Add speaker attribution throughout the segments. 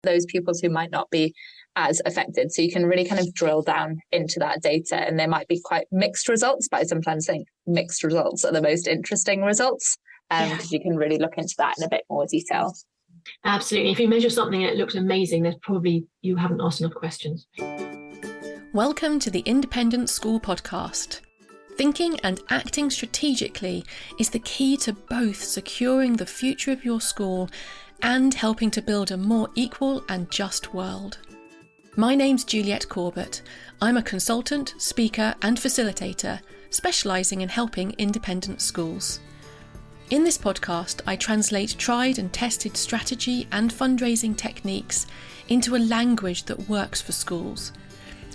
Speaker 1: those pupils who might not be as affected. So you can really kind of drill down into that data, and there might be quite mixed results, but I sometimes think mixed results are the most interesting results because you can really look into that in a bit more detail.
Speaker 2: Absolutely. If you measure something and it looks amazing, there's probably you haven't asked enough questions.
Speaker 3: Welcome to the Independent School Podcast. Thinking and acting strategically is the key to both securing the future of your school and helping to build a more equal and just world. My name's Juliet Corbett. I'm a consultant, speaker and facilitator specialising in helping independent schools. In this podcast, I translate tried and tested strategy and fundraising techniques into a language that works for schools.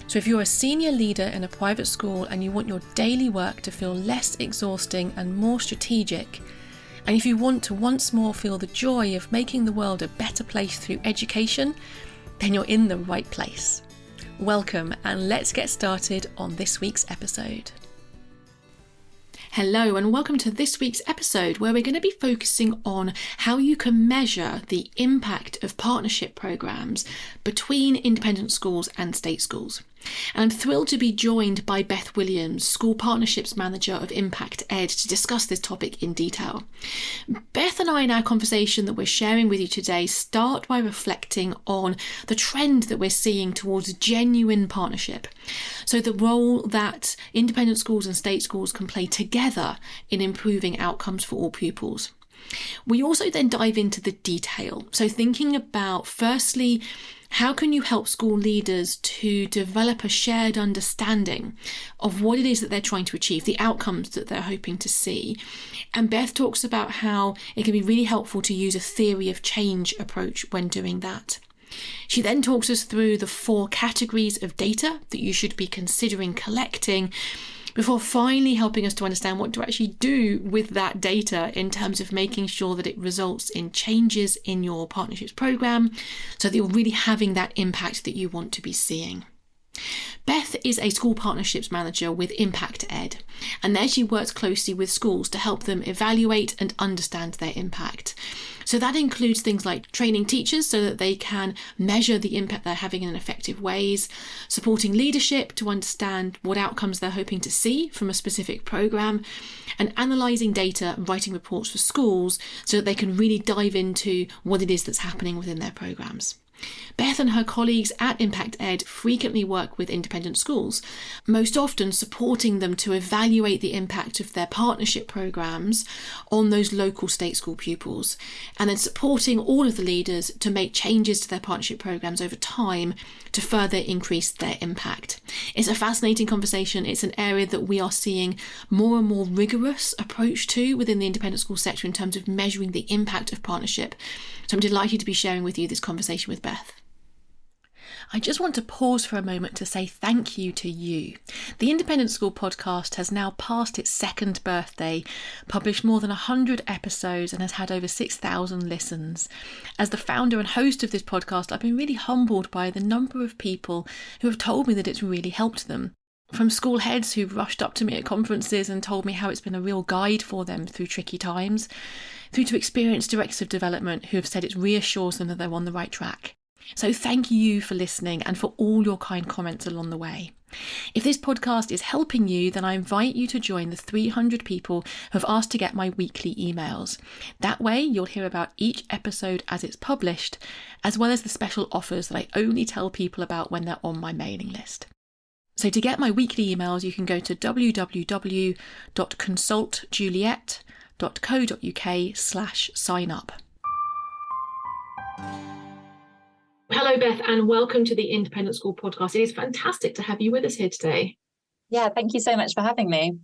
Speaker 3: So if you're a senior leader in a private school and you want your daily work to feel less exhausting and more strategic, and if you want to once more feel the joy of making the world a better place through education, then you're in the right place. Welcome, and let's get started on this week's episode. Hello and welcome to this week's episode, where we're going to be focusing on how you can measure the impact of partnership programs between independent schools and state schools. And I'm thrilled to be joined by Beth Williams, School Partnerships Manager of ImpactEd, to discuss this topic in detail. Beth and I, in our conversation that we're sharing with you today, start by reflecting on the trend that we're seeing towards genuine partnership. So the role that independent schools and state schools can play together in improving outcomes for all pupils. We also then dive into the detail. So thinking about, firstly, how can you help school leaders to develop a shared understanding of what it is that they're trying to achieve, the outcomes that they're hoping to see? And Beth talks about how it can be really helpful to use a theory of change approach when doing that. She then talks us through the 4 categories of data that you should be considering collecting before finally helping us to understand what to actually do with that data in terms of making sure that it results in changes in your partnerships program so that you're really having that impact that you want to be seeing. Beth is a school partnerships manager with ImpactEd, and there she works closely with schools to help them evaluate and understand their impact. So that includes things like training teachers so that they can measure the impact they're having in effective ways, supporting leadership to understand what outcomes they're hoping to see from a specific program, and analysing data and writing reports for schools so that they can really dive into what it is that's happening within their programs. Beth and her colleagues at ImpactEd frequently work with independent schools, most often supporting them to evaluate the impact of their partnership programs on those local state school pupils, and then supporting all of the leaders to make changes to their partnership programs over time to further increase their impact. It's a fascinating conversation. It's an area that we are seeing more and more rigorous approach to within the independent school sector in terms of measuring the impact of partnership. So I'm delighted to be sharing with you this conversation with Beth. I just want to pause for a moment to say thank you to you. The Independent School Podcast has now passed its 2nd birthday, published more than 100 episodes and has had over 6,000 listens. As the founder and host of this podcast, I've been really humbled by the number of people who have told me that it's really helped them. From school heads who've rushed up to me at conferences and told me how it's been a real guide for them through tricky times, through to experienced directors of development who have said it reassures them that they're on the right track. So thank you for listening and for all your kind comments along the way. If this podcast is helping you, then I invite you to join the 300 people who have asked to get my weekly emails. That way you'll hear about each episode as it's published, as well as the special offers that I only tell people about when they're on my mailing list. So to get my weekly emails, you can go to www.consultjuliet.co.uk/sign up.
Speaker 2: Hello, Beth, and welcome to the Independent School Podcast. It is fantastic to have you with us here today.
Speaker 1: Yeah, thank you so much for having me.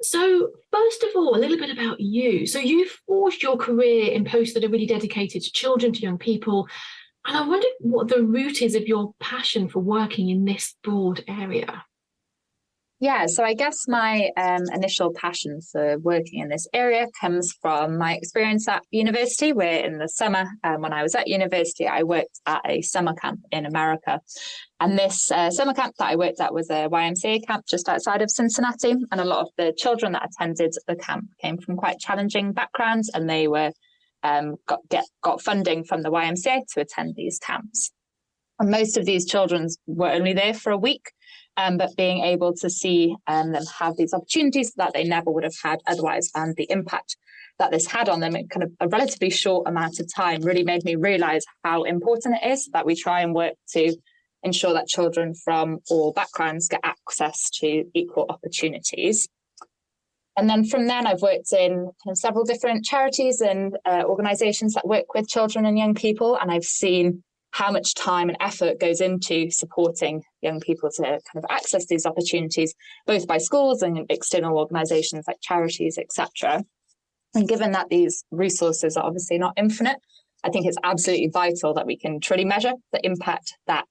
Speaker 2: So, first of all, a little bit about you. So you've forged your career in posts that are really dedicated to children, to young people. And I wondered what the root is of your passion for working in this broad area.
Speaker 1: Yeah, so I guess my initial passion for working in this area comes from my experience at university, where in the summer, when I was at university, I worked at a summer camp in America. And this summer camp that I worked at was a YMCA camp just outside of Cincinnati. And a lot of the children that attended the camp came from quite challenging backgrounds, and they were got funding from the YMCA to attend these camps. And most of these children were only there for a week, but being able to see them have these opportunities that they never would have had otherwise, and the impact that this had on them in kind of a relatively short amount of time really made me realise how important it is that we try and work to ensure that children from all backgrounds get access to equal opportunities. And then from then, I've worked in kind of several different charities and organisations that work with children and young people, and I've seen how much time and effort goes into supporting young people to kind of access these opportunities, both by schools and external organisations like charities, etc. And given that these resources are obviously not infinite, I think it's absolutely vital that we can truly measure the impact that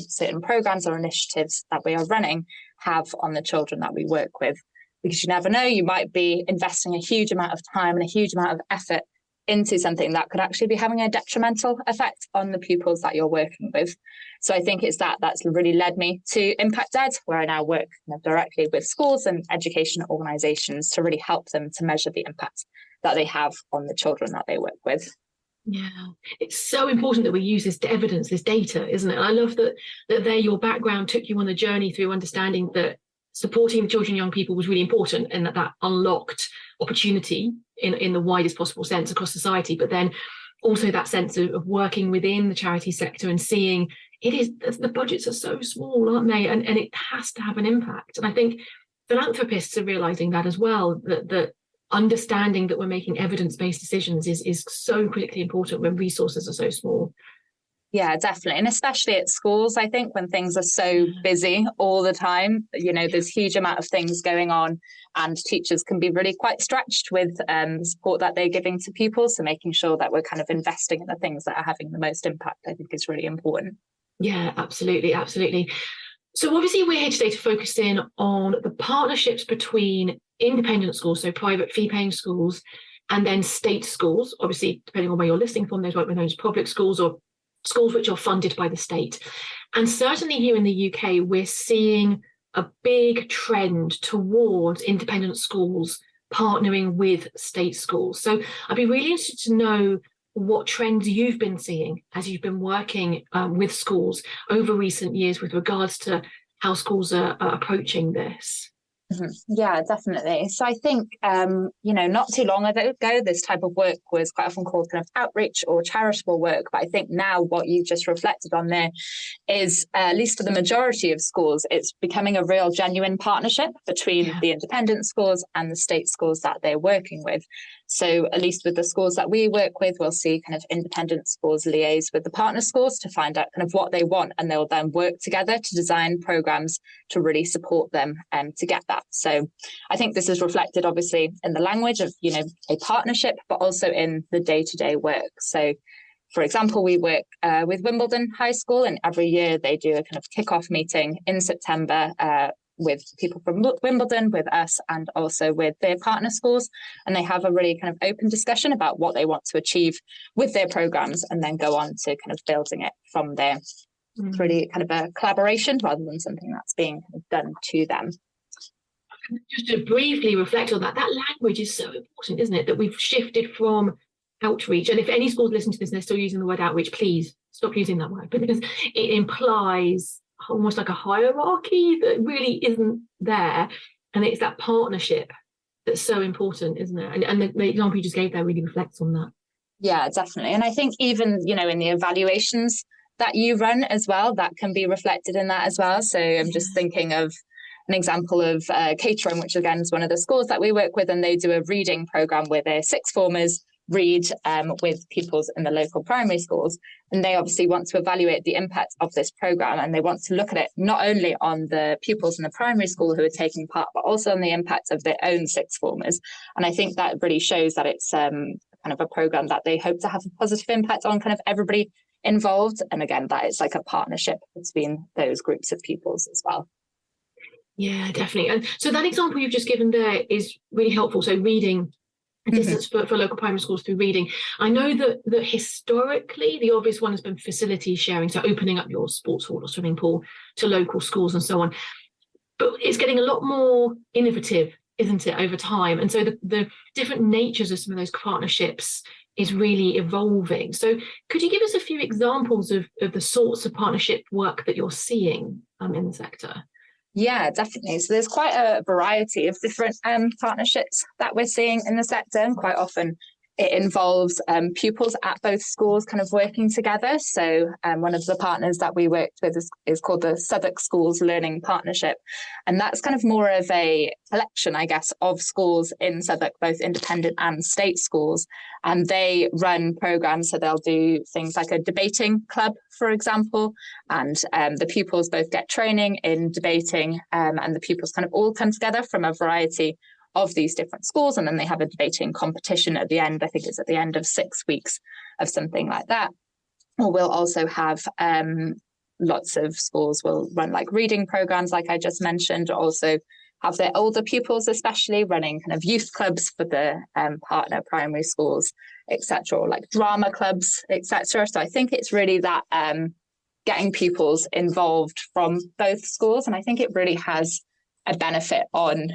Speaker 1: certain programmes or initiatives that we are running have on the children that we work with. Because you never know, you might be investing a huge amount of time and a huge amount of effort into something that could actually be having a detrimental effect on the pupils that you're working with. So I think it's that's really led me to ImpactEd, where I now work directly with schools and education organisations to really help them to measure the impact that they have on the children that they work with.
Speaker 2: Yeah, it's so important that we use this evidence, this data, isn't it? I love that there your background took you on the journey through understanding that supporting children and young people was really important, and that unlocked opportunity in the widest possible sense across society, but then also that sense of working within the charity sector and seeing the budgets are so small, aren't they? And it has to have an impact. And I think philanthropists are realizing that as well, that understanding that we're making evidence-based decisions is so critically important when resources are so small.
Speaker 1: Yeah, definitely. And especially at schools, I think when things are so busy all the time, there's a huge amount of things going on, and teachers can be really quite stretched with support that they're giving to pupils. So making sure that we're kind of investing in the things that are having the most impact, I think, is really important.
Speaker 2: Yeah, absolutely. Absolutely. So obviously we're here today to focus in on the partnerships between independent schools, so private fee-paying schools, and then state schools. Obviously, depending on where you're listening from, those might be known as public schools or schools which are funded by the state. And certainly here in the UK, we're seeing a big trend towards independent schools partnering with state schools. So I'd be really interested to know what trends you've been seeing as you've been working with schools over recent years with regards to how schools are approaching this.
Speaker 1: Mm-hmm. Yeah, definitely. So I think, not too long ago, this type of work was quite often called kind of outreach or charitable work. But I think now what you've just reflected on there is, at least for the majority of schools, it's becoming a real genuine partnership between the independent schools and the state schools that they're working with. So at least with the schools that we work with, we'll see kind of independent schools liaise with the partner schools to find out kind of what they want, and they'll then work together to design programs to really support them to get that. So I think this is reflected obviously in the language of, a partnership, but also in the day-to-day work. So for example, we work with Wimbledon High School, and every year they do a kind of kick-off meeting in September with people from Wimbledon, with us, and also with their partner schools. And they have a really kind of open discussion about what they want to achieve with their programs, and then go on to kind of building it from there. It's really kind of a collaboration rather than something that's being kind of done to them.
Speaker 2: Just to briefly reflect on that language is so important, isn't it? That we've shifted from outreach. And if any schools listen to this and they're still using the word outreach, please stop using that word, because it implies almost like a hierarchy that really isn't there. And it's that partnership that's so important, isn't it? And the example you just gave there really reflects on that.
Speaker 1: Yeah, definitely. And I think even, in the evaluations that you run as well, that can be reflected in that as well. So I'm just thinking of an example of catering, which again is one of the schools that we work with, and they do a reading program where their sixth formers read with pupils in the local primary schools. And they obviously want to evaluate the impact of this program, and they want to look at it not only on the pupils in the primary school who are taking part, but also on the impact of their own sixth formers. And I think that really shows that it's kind of a program that they hope to have a positive impact on kind of everybody involved. And again, that it's like a partnership between those groups of pupils as well.
Speaker 2: Yeah, definitely. And so that example you've just given there is really helpful. So reading assistance for local primary schools through reading. I know that historically the obvious one has been facility sharing, so opening up your sports hall or swimming pool to local schools and so on. But it's getting a lot more innovative, isn't it, over time? And so the different natures of some of those partnerships is really evolving. So could you give us a few examples of the sorts of partnership work that you're seeing in the sector?
Speaker 1: Yeah, definitely. So there's quite a variety of different partnerships that we're seeing in the sector, and quite often it involves pupils at both schools kind of working together. So one of the partners that we worked with is called the Southwark Schools Learning Partnership. And that's kind of more of a collection, I guess, of schools in Southwark, both independent and state schools. And they run programs. So they'll do things like a debating club, for example, and the pupils both get training in debating, and the pupils kind of all come together from a variety of these different schools, and then they have a debating competition at the end. I think it's at the end of 6 weeks of something like that. Or we'll also have lots of schools will run like reading programs, like I just mentioned, also have their older pupils especially running kind of youth clubs for the partner primary schools, etc., or like drama clubs, etc. So I think it's really that getting pupils involved from both schools, and I think it really has a benefit on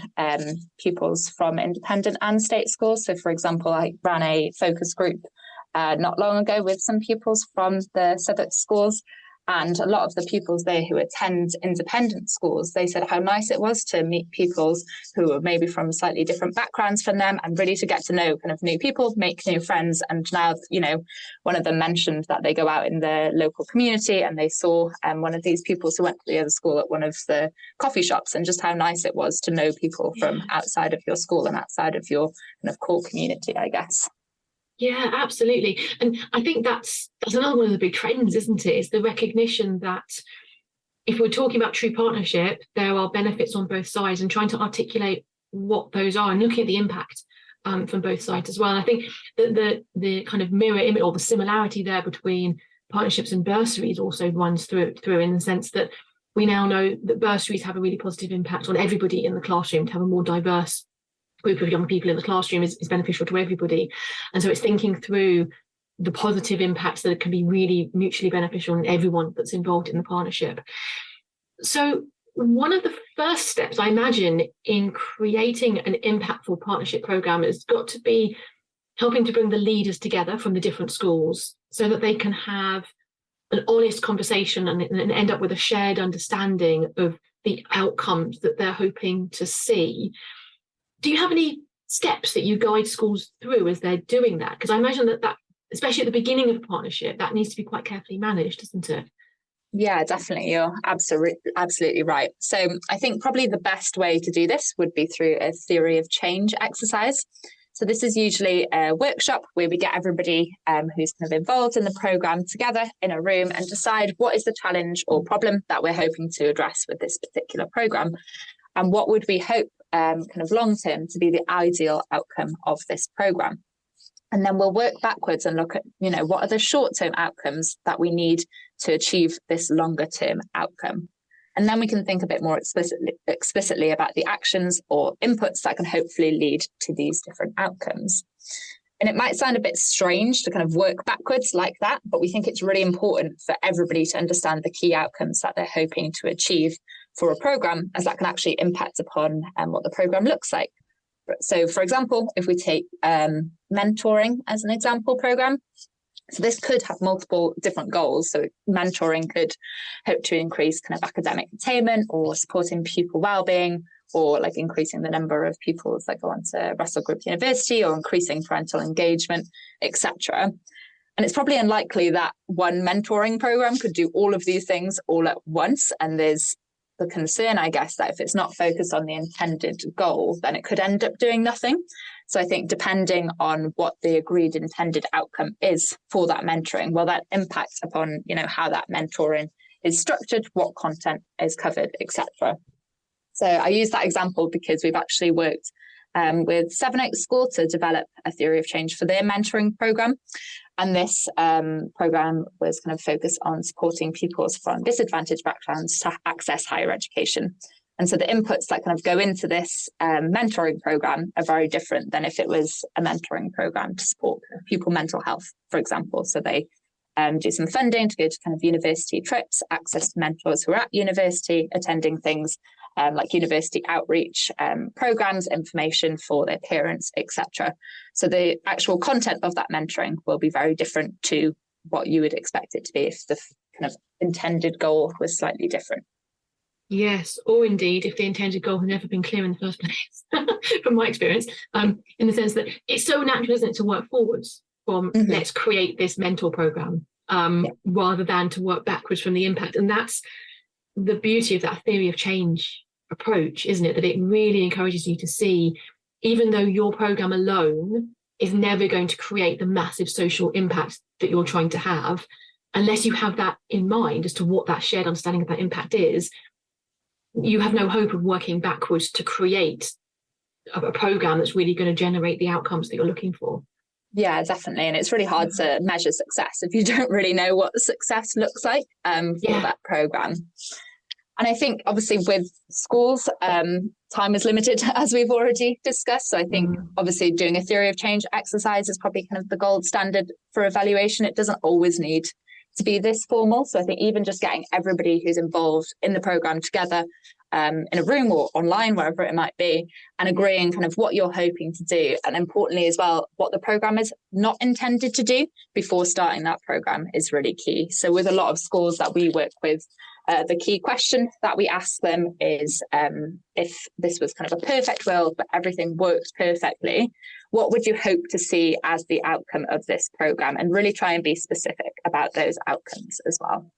Speaker 1: pupils from independent and state schools. So, for example, I ran a focus group not long ago with some pupils from the Southwark schools, and a lot of the pupils there who attend independent schools, they said how nice it was to meet pupils who were maybe from slightly different backgrounds from them, and really to get to know kind of new people, make new friends. And now, you know, one of them mentioned that they go out in the local community and they saw one of these pupils who went to the other school at one of the coffee shops, and just how nice it was to know people from outside of your school and outside of your kind of core community, I guess.
Speaker 2: Yeah, absolutely. And I think that's another one of the big trends, isn't it? Is the recognition that if we're talking about true partnership, there are benefits on both sides, and trying to articulate what those are and looking at the impact from both sides as well. And I think that the kind of mirror image or the similarity there between partnerships and bursaries also runs through in the sense that we now know that bursaries have a really positive impact on everybody in the classroom. To have a more diverse group of young people in the classroom is beneficial to everybody. And so it's thinking through the positive impacts that can be really mutually beneficial in everyone that's involved in the partnership. So one of the first steps, I imagine, in creating an impactful partnership program has got to be helping to bring the leaders together from the different schools so that they can have an honest conversation and end up with a shared understanding of the outcomes that they're hoping to see. Do you have any steps that you guide schools through as they're doing that? Because I imagine that, especially at the beginning of a partnership, that needs to be quite carefully managed, doesn't it?
Speaker 1: Yeah, definitely. You're absolutely right. So I think probably the best way to do this would be through a theory of change exercise. So this is usually a workshop where we get everybody who's kind of involved in the program together in a room and decide what is the challenge or problem that we're hoping to address with this particular program, and what would we hope kind of long term to be the ideal outcome of this program. And then we'll work backwards and look at, you know, what are the short-term outcomes that we need to achieve this longer-term outcome. And then we can think a bit more explicitly about the actions or inputs that can hopefully lead to these different outcomes. And it might sound a bit strange to kind of work backwards like that, but we think it's really important for everybody to understand the key outcomes that they're hoping to achieve for a program, as that can actually impact upon what the program looks like. So, for example, if we take mentoring as an example program, so this could have multiple different goals. So mentoring could hope to increase kind of academic attainment or supporting pupil well-being, or like increasing the number of pupils that go on to Russell Group University, or increasing parental engagement, etc. And it's probably unlikely that one mentoring program could do all of these things all at once. And there's the concern, I guess, that if it's not focused on the intended goal, then it could end up doing nothing. So I think depending on what the agreed intended outcome is for that mentoring, well, that impacts upon, you know, how that mentoring is structured, what content is covered, etc. So I use that example because we've actually worked with Sevenoaks School to develop a theory of change for their mentoring program. And this program was kind of focused on supporting pupils from disadvantaged backgrounds to access higher education. And so the inputs that kind of go into this mentoring program are very different than if it was a mentoring program to support pupil mental health, for example. So they do some funding to go to kind of university trips, access to mentors who are at university, attending things, like university outreach programs, information for their parents, etc. So the actual content of that mentoring will be very different to what you would expect it to be if the kind of intended goal was slightly different.
Speaker 2: Yes, or indeed if the intended goal had never been clear in the first place, from my experience, in the sense that it's so natural, isn't it, to work forwards from let's create this mentor program, rather than to work backwards from the impact. And that's the beauty of that theory of change approach, isn't it? That it really encourages you to see, even though your program alone is never going to create the massive social impact that you're trying to have, unless you have that in mind as to what that shared understanding of that impact is, you have no hope of working backwards to create a program that's really going to generate the outcomes that you're looking for.
Speaker 1: Yeah, definitely. And it's really hard to measure success if you don't really know what success looks like for that program. And I think obviously with schools, time is limited, as we've already discussed. So I think obviously doing a theory of change exercise is probably kind of the gold standard for evaluation. It doesn't always need to be this formal. So I think even just getting everybody who's involved in the program together in a room or online, wherever it might be, and agreeing kind of what you're hoping to do. And importantly as well, what the program is not intended to do before starting that program is really key. So with a lot of schools that we work with, the key question that we ask them is if this was kind of a perfect world, but everything worked perfectly, what would you hope to see as the outcome of this program? And really try and be specific about those outcomes as well.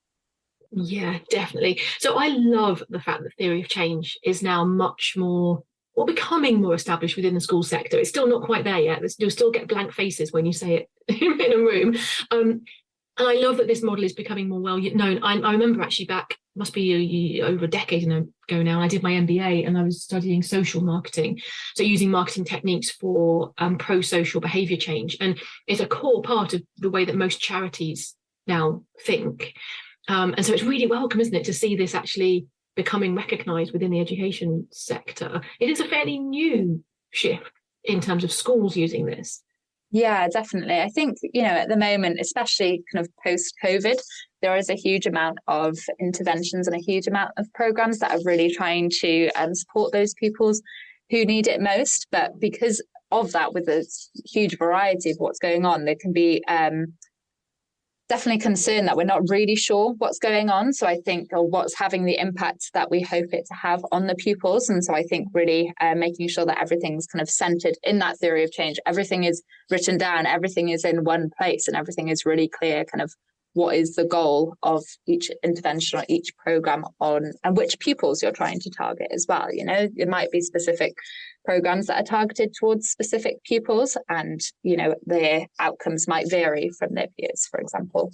Speaker 2: Yeah, definitely. So I love the fact that theory of change is now much more, or becoming more established within the school sector. It's still not quite there yet. You'll still get blank faces when you say it in a room. And I love that this model is becoming more well known. I remember actually back, must be over a decade ago now, I did my MBA and I was studying social marketing. So using marketing techniques for pro-social behaviour change. And it's a core part of the way that most charities now think. And so it's really welcome, isn't it, to see this actually becoming recognised within the education sector. It is a fairly new shift in terms of schools using this.
Speaker 1: Yeah, definitely. I think, at the moment, especially kind of post-COVID, there is a huge amount of interventions and a huge amount of programs that are really trying to support those pupils who need it most. But because of that, with the huge variety of what's going on, there can be definitely concerned that we're not really sure what's going on. So I think what's having the impact that we hope it to have on the pupils. And so I think really making sure that everything's kind of centered in that theory of change. Everything is written down, everything is in one place, and everything is really clear kind of what is the goal of each intervention or each program and which pupils you're trying to target as well. It might be specific programs that are targeted towards specific pupils, and their outcomes might vary from their peers, for example.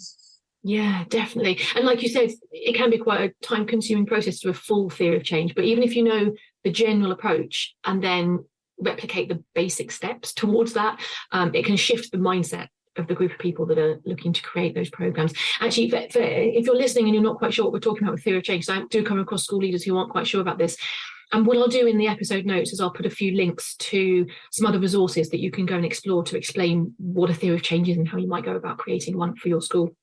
Speaker 2: Yeah, definitely. And like you said, it can be quite a time-consuming process to a full theory of change. But even if you know the general approach and then replicate the basic steps towards that, it can shift the mindset of the group of people that are looking to create those programs. Actually, if you're listening and you're not quite sure what we're talking about with theory of change, so I do come across school leaders who aren't quite sure about this. And what I'll do in the episode notes is I'll put a few links to some other resources that you can go and explore to explain what a theory of change is and how you might go about creating one for your school.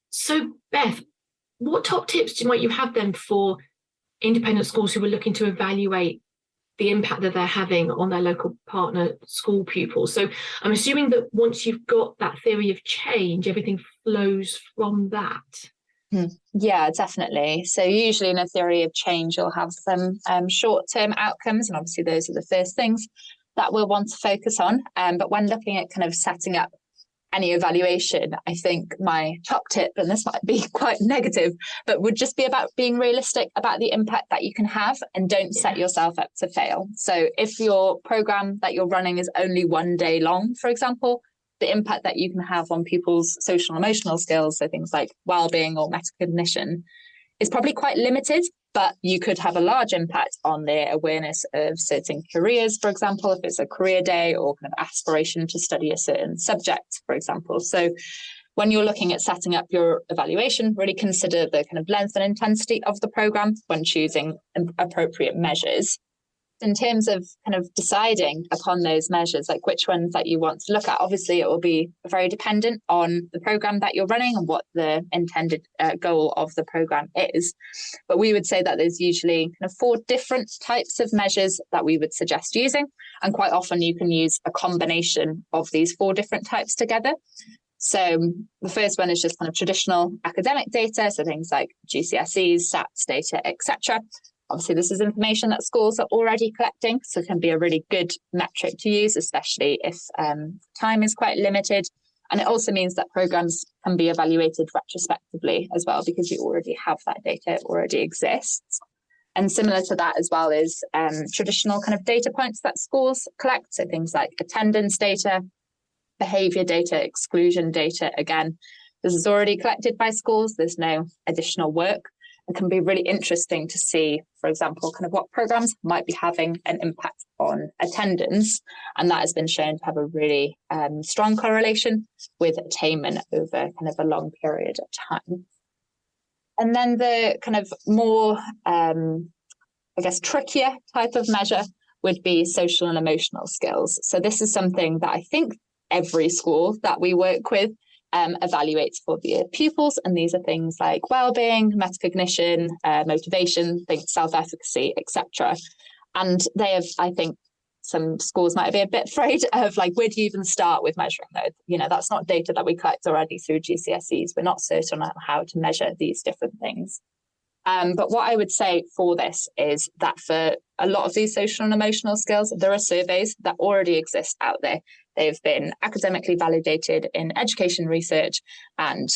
Speaker 2: So Beth, what top tips might you have then for independent schools who are looking to evaluate the impact that they're having on their local partner school pupils? So I'm assuming that once you've got that theory of change, everything flows from that.
Speaker 1: Yeah, definitely. So usually in a theory of change, you'll have some short-term outcomes, and obviously those are the first things that we'll want to focus on. But when looking at kind of setting up any evaluation, I think my top tip, and this might be quite negative, but would just be about being realistic about the impact that you can have, and don't set yourself up to fail. So if your program that you're running is only one day long, for example, the impact that you can have on people's social and emotional skills, so things like well-being or metacognition, is probably quite limited, but you could have a large impact on their awareness of certain careers, for example, if it's a career day, or kind of aspiration to study a certain subject, for example. So when you're looking at setting up your evaluation, really consider the kind of length and intensity of the program when choosing appropriate measures. In terms of kind of deciding upon those measures, like which ones that you want to look at, obviously it will be very dependent on the program that you're running and what the intended goal of the program is. But we would say that there's usually kind of 4 different types of measures that we would suggest using. And quite often you can use a combination of these 4 different types together. So the first one is just kind of traditional academic data, so things like GCSEs, SATs data, etc. Obviously, this is information that schools are already collecting, so it can be a really good metric to use, especially if time is quite limited. And it also means that programs can be evaluated retrospectively as well, because you already have that data, it already exists. And similar to that as well is traditional kind of data points that schools collect, so things like attendance data, behaviour data, exclusion data. Again, this is already collected by schools, there's no additional work. It can be really interesting to see, for example, kind of what programs might be having an impact on attendance. And that has been shown to have a really strong correlation with attainment over kind of a long period of time. And then the kind of more, trickier type of measure would be social and emotional skills. So this is something that I think every school that we work with evaluates for the pupils, and these are things like well-being, metacognition, motivation, self-efficacy, etc. And they have, I think, some schools might be a bit afraid of like, where do you even start with measuring those? You know, that's not data that we collect already through GCSEs. We're not certain on how to measure these different things. But what I would say for this is that for a lot of these social and emotional skills, there are surveys that already exist out there. They've been academically validated in education research, and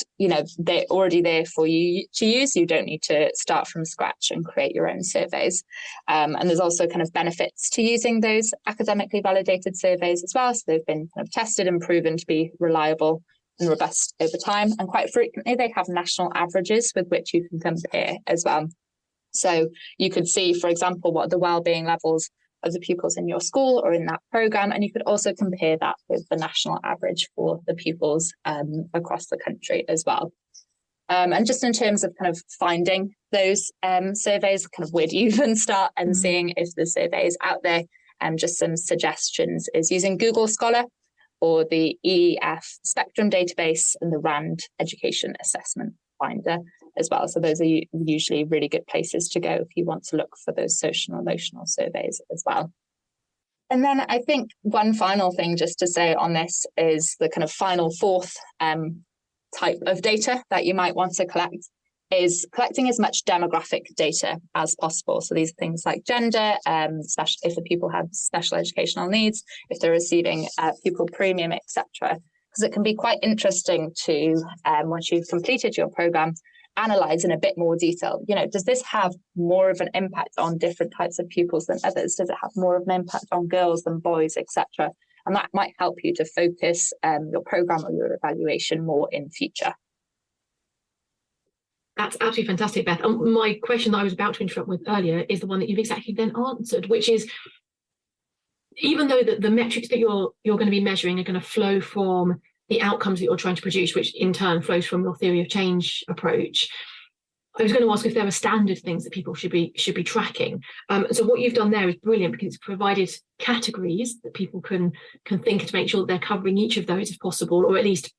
Speaker 1: they're already there for you to use. You don't need to start from scratch and create your own surveys. And there's also kind of benefits to using those academically validated surveys as well. So they've been kind of tested and proven to be reliable and robust over time. And quite frequently, they have national averages with which you can compare as well. So you could see, for example, what the wellbeing levels of the pupils in your school or in that program, and you could also compare that with the national average for the pupils across the country as well. And just in terms of kind of finding those surveys, kind of where do you even start and seeing if the survey is out there, just some suggestions is using Google Scholar or the EEF Spectrum database and the RAND Education Assessment Finder as well. So those are usually really good places to go if you want to look for those social and emotional surveys as well. And then I think one final thing just to say on this is the kind of final 4th type of data that you might want to collect is collecting as much demographic data as possible. So these are things like gender, especially if the people have special educational needs, if they're receiving pupil premium, etc. Because it can be quite interesting to, once you've completed your program, analyze in a bit more detail. Does this have more of an impact on different types of pupils than others? Does it have more of an impact on girls than boys, etc.? And that might help you to focus your program or your evaluation more in future.
Speaker 2: That's absolutely fantastic, Beth. My question that I was about to interrupt with earlier is the one that you've exactly then answered, which is, even though the metrics that you're going to be measuring are going to flow from the outcomes that you're trying to produce, which in turn flows from your theory of change approach, I was going to ask if there are standard things that people should be tracking. So what you've done there is brilliant, because it's provided categories that people can think to make sure that they're covering each of those if possible, or at least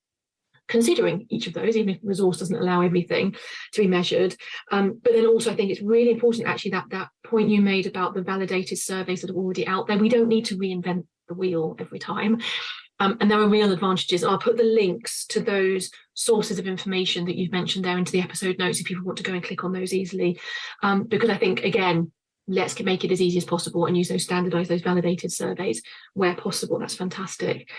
Speaker 2: considering each of those, even if the resource doesn't allow everything to be measured. But then also I think it's really important actually that point you made about the validated surveys that are already out there. We don't need to reinvent the wheel every time. And there are real advantages. I'll put the links to those sources of information that you've mentioned there into the episode notes if people want to go and click on those easily. Because I think, again, let's make it as easy as possible and use those standardized, those validated surveys where possible. That's fantastic.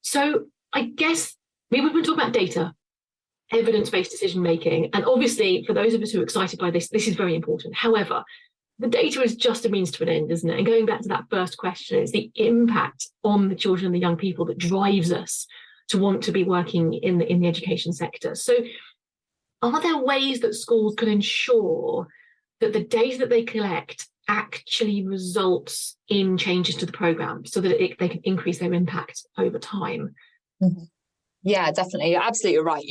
Speaker 2: So I guess we've been talking about data, evidence-based decision making. And obviously, for those of us who are excited by this is very important. However, the data is just a means to an end, isn't it? And going back to that first question, it's the impact on the children and the young people that drives us to want to be working in the education sector. So are there ways that schools can ensure that the data that they collect actually results in changes to the programme so that they can increase their impact over time?
Speaker 1: Mm-hmm. Yeah, definitely. You're absolutely right.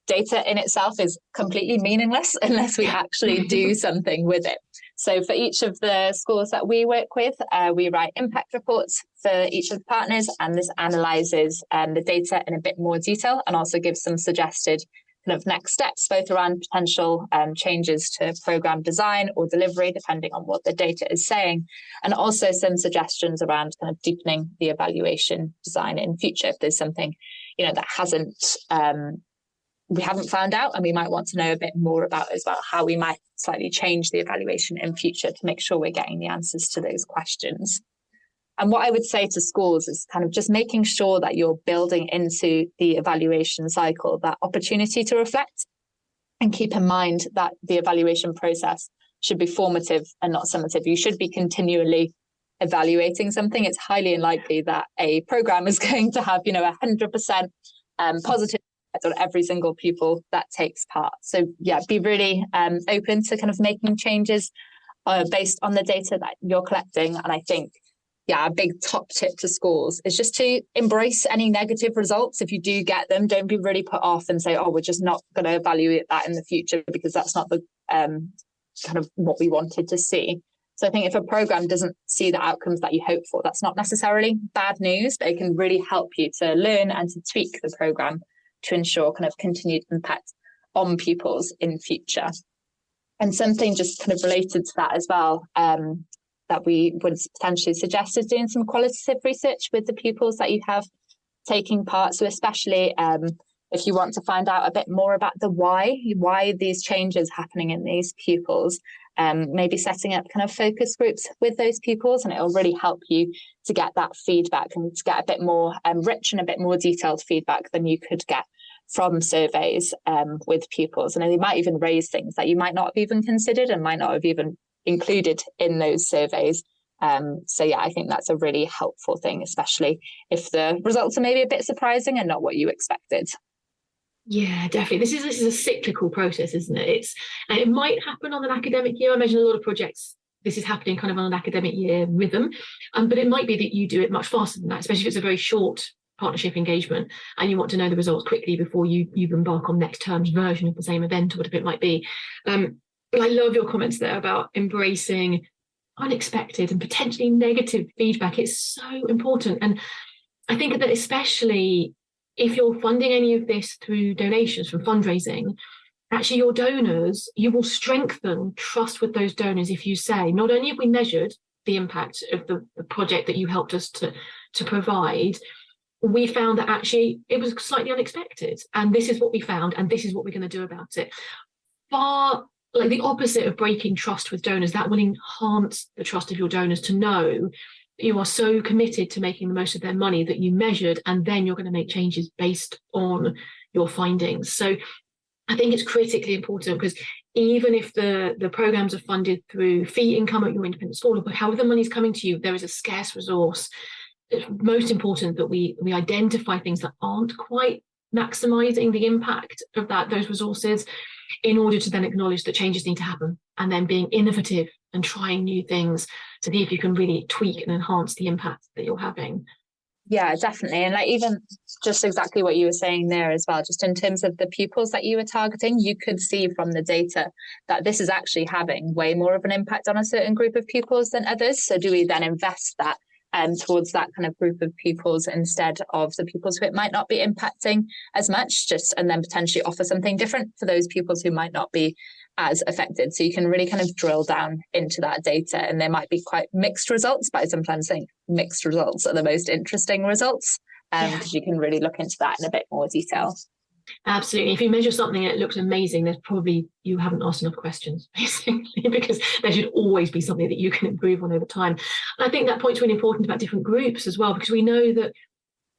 Speaker 1: Data in itself is completely meaningless unless we actually do something with it. So for each of the schools that we work with, we write impact reports for each of the partners, and this analyses the data in a bit more detail and also gives some suggested kind of next steps, both around potential changes to programme design or delivery, depending on what the data is saying, and also some suggestions around kind of deepening the evaluation design in future if there's something, that we haven't found out and we might want to know a bit more about as well, how we might slightly change the evaluation in future to make sure we're getting the answers to those questions. And what I would say to schools is kind of just making sure that you're building into the evaluation cycle that opportunity to reflect, and keep in mind that the evaluation process should be formative and not summative. You should be continually evaluating something. It's highly unlikely that a program is going to have, 100% positive on every single pupil that takes part. So yeah, be really open to kind of making changes based on the data that you're collecting. And I think, a big top tip to schools is just to embrace any negative results. If you do get them, don't be really put off and say, we're just not going to evaluate that in the future because that's not the kind of what we wanted to see. So I think if a program doesn't see the outcomes that you hope for, that's not necessarily bad news, but it can really help you to learn and to tweak the program to ensure kind of continued impact on pupils in future. And something just kind of related to that as well, that we would potentially suggest is doing some qualitative research with the pupils that you have taking part. So especially if you want to find out a bit more about the why these changes happening in these pupils, maybe setting up kind of focus groups with those pupils, and it will really help you to get that feedback and to get a bit more rich and a bit more detailed feedback than you could get from surveys with pupils. And they might even raise things that you might not have even considered and might not have even included in those surveys. So yeah, I think that's a really helpful thing, especially if the results are maybe a bit surprising and not what you expected.
Speaker 2: Yeah, definitely. This is a cyclical process, isn't it? And it might happen on an academic year. I imagine a lot of projects, this is happening kind of on an academic year rhythm, but it might be that you do it much faster than that, especially if it's a very short partnership engagement and you want to know the results quickly before you embark on next term's version of the same event or whatever it might be. But I love your comments there about embracing unexpected and potentially negative feedback. It's so important. And I think that especially if you're funding any of this through donations from fundraising, actually your donors, you will strengthen trust with those donors if you say, not only have we measured the impact of the project that you helped us to provide, we found that actually it was slightly unexpected. And this is what we found, and this is what we're going to do about it. Far like the opposite of breaking trust with donors, that will enhance the trust of your donors to know you are so committed to making the most of their money that you measured, and then you're going to make changes based on your findings. So I think it's critically important, because even if the programs are funded through fee income at your independent school, or however the money's coming to you, there is a scarce resource. It's most important that we identify things that aren't quite maximizing the impact of those resources, in order to then acknowledge that changes need to happen, and then being innovative and trying new things to see if you can really tweak and enhance the impact that you're having.
Speaker 1: Yeah, definitely. And like even just exactly what you were saying there as well, just in terms of the pupils that you were targeting, you could see from the data that this is actually having way more of an impact on a certain group of pupils than others. So do we then invest that towards that kind of group of pupils instead of the pupils who it might not be impacting as much, and then potentially offer something different for those pupils who might not be as affected? So you can really kind of drill down into that data, and there might be quite mixed results, but I sometimes think mixed results are the most interesting results, because you can really look into that in a bit more detail.
Speaker 2: Absolutely. If you measure something and it looks amazing, there's probably you haven't asked enough questions, basically, because there should always be something that you can improve on over time. And I think that point's really important about different groups as well, because we know that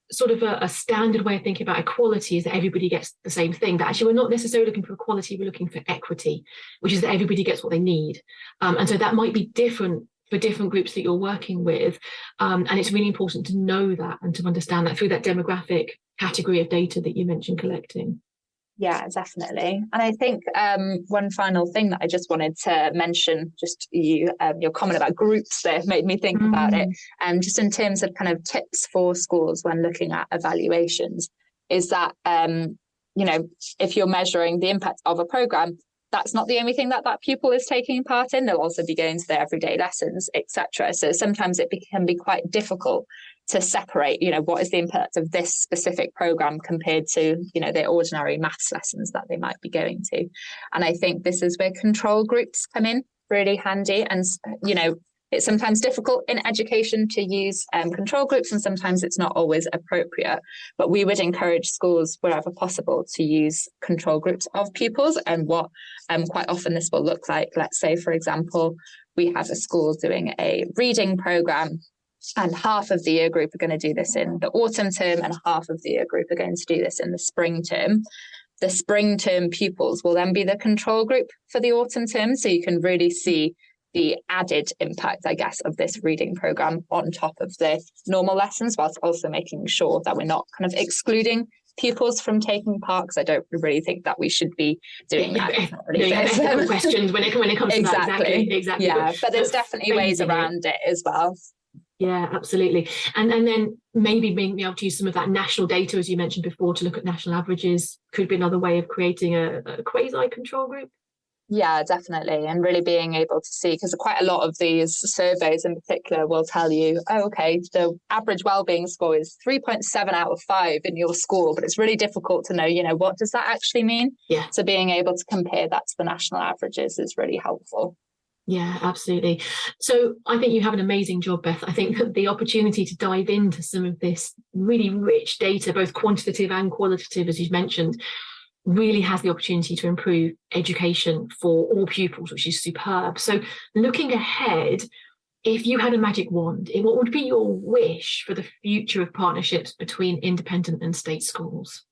Speaker 2: sort of a standard way of thinking about equality is that everybody gets the same thing. But actually, we're not necessarily looking for equality, we're looking for equity, which is that everybody gets what they need. And so that might be different for different groups that you're working with. And it's really important to know that and to understand that through that demographic category of data that you mentioned collecting.
Speaker 1: Yeah, definitely. And I think one final thing that I just wanted to mention, just your comment about groups there made me think about it. And just in terms of kind of tips for schools when looking at evaluations, is that, if you're measuring the impact of a program, that's not the only thing that pupil is taking part in. They'll also be going to their everyday lessons, etc. So sometimes it can be quite difficult to separate, what is the impact of this specific program compared to, their ordinary maths lessons that they might be going to. And I think this is where control groups come in really handy. And, it's sometimes difficult in education to use control groups, and sometimes it's not always appropriate. But we would encourage schools, wherever possible, to use control groups of pupils. And what quite often this will look like, let's say, for example, we have a school doing a reading program, and half of the year group are going to do this in the autumn term, and half of the year group are going to do this in the spring term. The spring term pupils will then be the control group for the autumn term. So you can really see the added impact, I guess, of this reading program on top of the normal lessons, whilst also making sure that we're not kind of excluding pupils from taking part, because I don't really think that we should be doing that.
Speaker 2: Questions when it comes to
Speaker 1: exactly.
Speaker 2: that. Exactly.
Speaker 1: Yeah, but there's definitely ways around it as well.
Speaker 2: Yeah, absolutely. And then maybe being able to use some of that national data, as you mentioned before, to look at national averages could be another way of creating a quasi-control group.
Speaker 1: Yeah, definitely. And really being able to see, because quite a lot of these surveys in particular will tell you, the average wellbeing score is 3.7 out of 5 in your school, but it's really difficult to know, what does that actually mean?
Speaker 2: Yeah.
Speaker 1: So being able to compare that to the national averages is really helpful.
Speaker 2: Yeah, absolutely. So I think you have an amazing job, Beth. I think that the opportunity to dive into some of this really rich data, both quantitative and qualitative, as you've mentioned, really has the opportunity to improve education for all pupils, which is superb. So looking ahead, if you had a magic wand, what would be your wish for the future of partnerships between independent and state schools?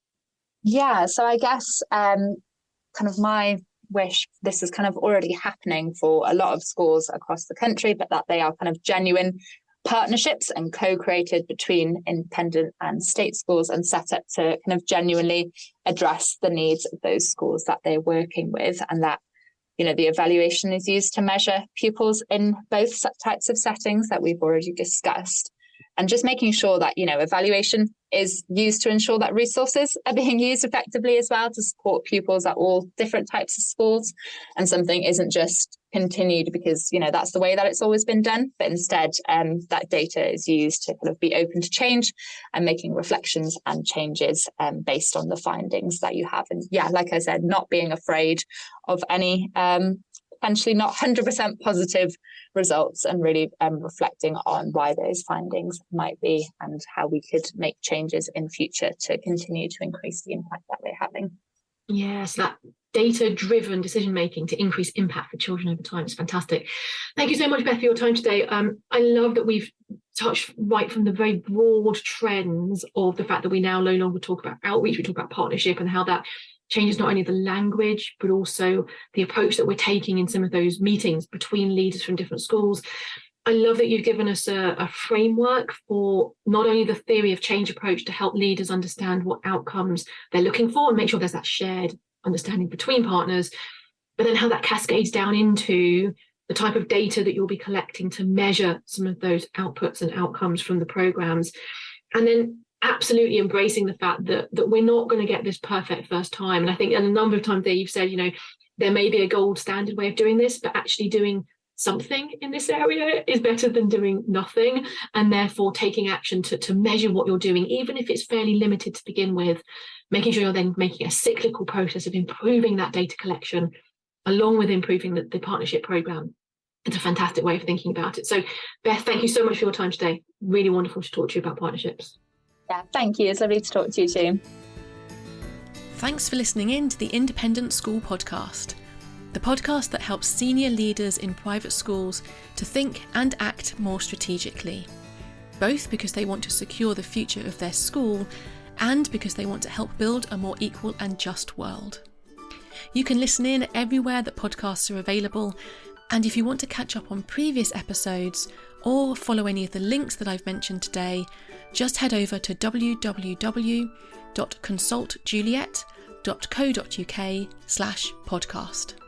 Speaker 1: Yeah, so I guess kind of my wish, this is kind of already happening for a lot of schools across the country, but that they are kind of genuine partnerships and co-created between independent and state schools and set up to kind of genuinely address the needs of those schools that they're working with, and that the evaluation is used to measure pupils in both types of settings that we've already discussed. And just making sure that, evaluation is used to ensure that resources are being used effectively as well to support pupils at all different types of schools. And something isn't just continued because, that's the way that it's always been done, but instead that data is used to kind of be open to change and making reflections and changes based on the findings that you have. And yeah, like I said, not being afraid of any potentially not 100% positive results, and really reflecting on why those findings might be and how we could make changes in future to continue to increase the impact that we're having.
Speaker 2: Yes, that data-driven decision-making to increase impact for children over time is fantastic. Thank you so much, Beth, for your time today. I love that we've touched right from the very broad trends of the fact that we now no longer talk about outreach, we talk about partnership, and how that changes not only the language, but also the approach that we're taking in some of those meetings between leaders from different schools. I love that you've given us a framework for not only the theory of change approach to help leaders understand what outcomes they're looking for and make sure there's that shared understanding between partners, but then how that cascades down into the type of data that you'll be collecting to measure some of those outputs and outcomes from the programs. And then absolutely embracing the fact that we're not going to get this perfect first time. And I think a number of times there you've said, there may be a gold standard way of doing this, but actually doing something in this area is better than doing nothing. And therefore taking action to measure what you're doing, even if it's fairly limited to begin with, making sure you're then making a cyclical process of improving that data collection along with improving the partnership program. It's a fantastic way of thinking about it. So Beth, thank you so much for your time today. Really wonderful to talk to you about partnerships.
Speaker 1: Yeah, thank you. It's lovely to talk to you too.
Speaker 3: Thanks for listening in to the Independent School Podcast, the podcast that helps senior leaders in private schools to think and act more strategically, both because they want to secure the future of their school and because they want to help build a more equal and just world. You can listen in everywhere that podcasts are available, and if you want to catch up on previous episodes or follow any of the links that I've mentioned today, just head over to www.consultjuliet.co.uk/podcast.